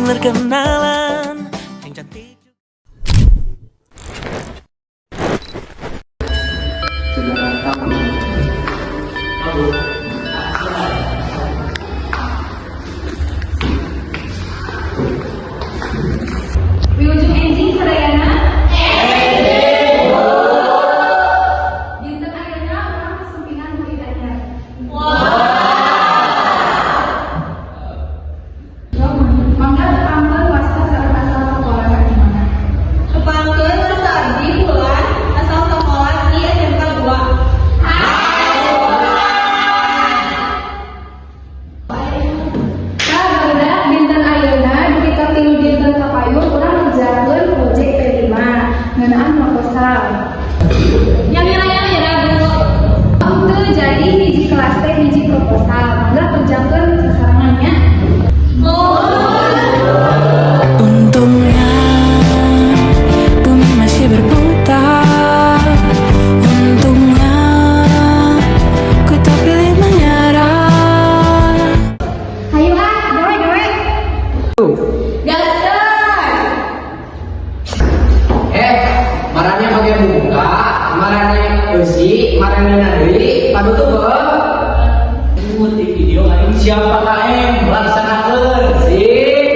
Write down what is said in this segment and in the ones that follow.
berkenalan yang cantik. Wilujeng enjing sadayana. Dinten ayeuna urang sumpingan murid anyar. Mangga tepangkeun wasta sareng asal sekolah di mana? Kepangkeun wasta abdi bulan asal sekolah di SMK 2. Barudak dinten ayeuna dugi ka 3 dinten kapayun urang ngerjakeun projek P5 ngeunaan proposal. Yang ngira-ngira Bu. Henteu jadi hiji kelas teh hiji proposal. Mangga kerjakeun sasarangannya. Untungnya bumi masih berputar. Untungnya ku tak pilih menyerah. Hayu gawe. Gaskeun. Marane bage buka, marane eusi, marane nari, panutup di video aing siapa kaem laksanakeun sih.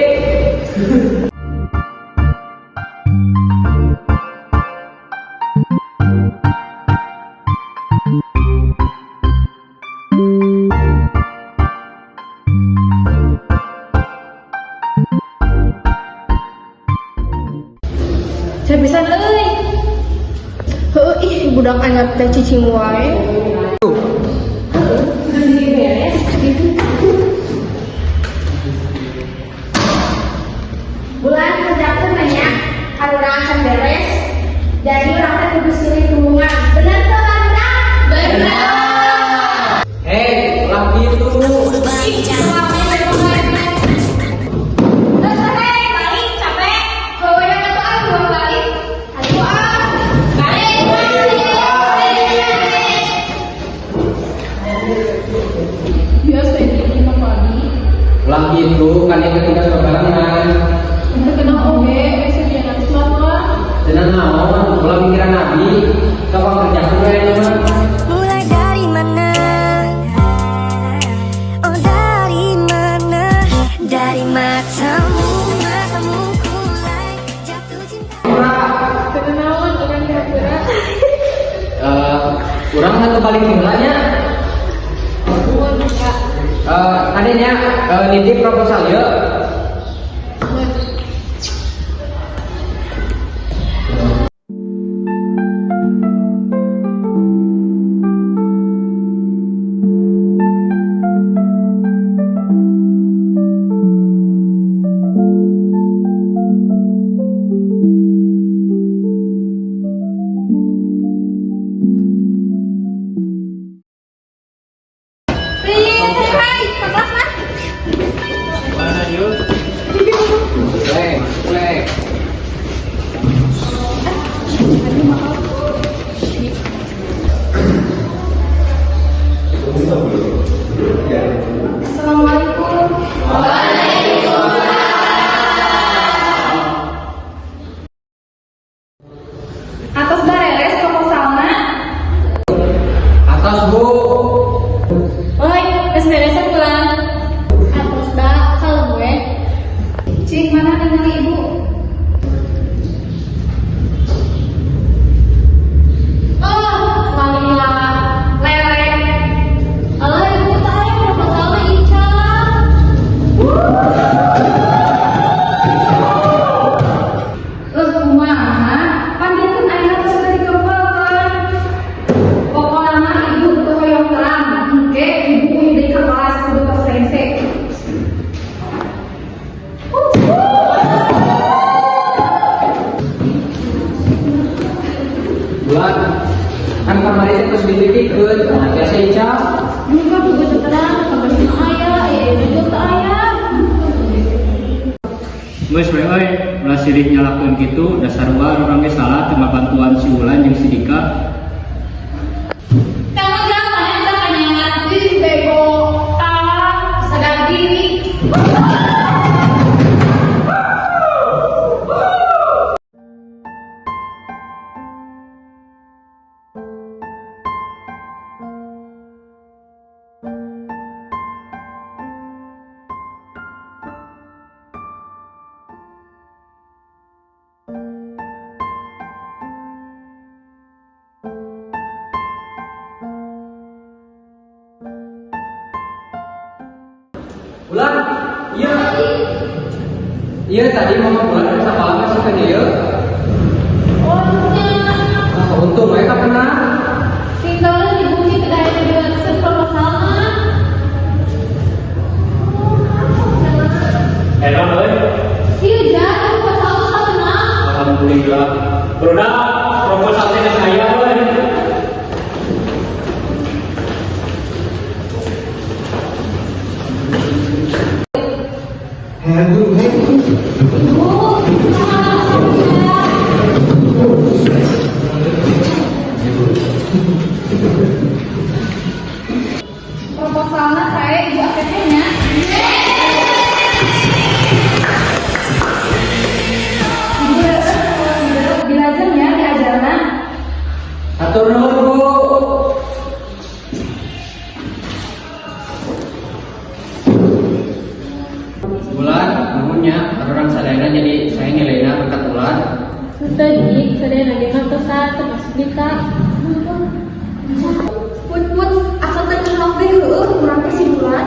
Saya bisa euy. Heuh ih budak anyar teh cicing wae. Beres. Bulan kerjakeun banyak, harurang can beres. Jadi urang teh kudu silih tulungan. Bener teu Banda? Bener. Ulah gitu. Balik capek. Heuh ya atuh ah dua balik. Aduh ah. Biasa ini mah pagi. Ulah gitu kan yang ketiga sobarangan. Untuk kenal oge, besok dia nanti selama. Tenang naon, ulah mikiran nabi, kapan kerjakeun bae mah. Mulai dari mana? Oh dari mana? Dari matamu, matamu kulai jatuh cinta. Kenalan orang kira-kira. Urang satu balik tinggalnya. Adanya nitip proposal ya. Boleh. Assalamualaikum. Atas beres proposalna. Atas Bu. Oi, geus beresan bulan. Atas da kalem gue. Cik mana ningali ibu? Oh, wanita lelek. Allah ibu teh aya proposalna Ica. Kumaha? Panditen aya geus teu dikempelkeun. Pokona ibu teu hoyong terang. Engke ibu udah di kelas kudu pas sensei. Bulan kan kemarin itu terus dipikirkan, nah biasa Ica. Enggak juga terang, kabarnya aya, juga teu aya. Geus we euy, ulah silih nyalakeun kitu dasar urang ge salah terima bantuan si Wulan jeung si Dika. Kamu jangan mana tak kanyangan. Ih, bego. Sadar diri. Bulan, iya. Iya tadi mama Bulan ada salah masuk ke dia. Nah, untung mereka pernah. Tinggalnya dibuka ke daerah juga proposalnya. Enak euy. Iya, jadi proposal tak kenal. Alhamdulillah. Produk proposal teh saya euy. Proposalnya saya ibu APT-nya. Ibu belajarnya diajarkan. Atur nuhun Bu. Bulan, nuhunnya orang sadayana jadi saya nilainya berkat Bulan. Tadi sadaya lagi ngantosan termasuk kita. Pun asal terkenal deh, kurang kesimpulan.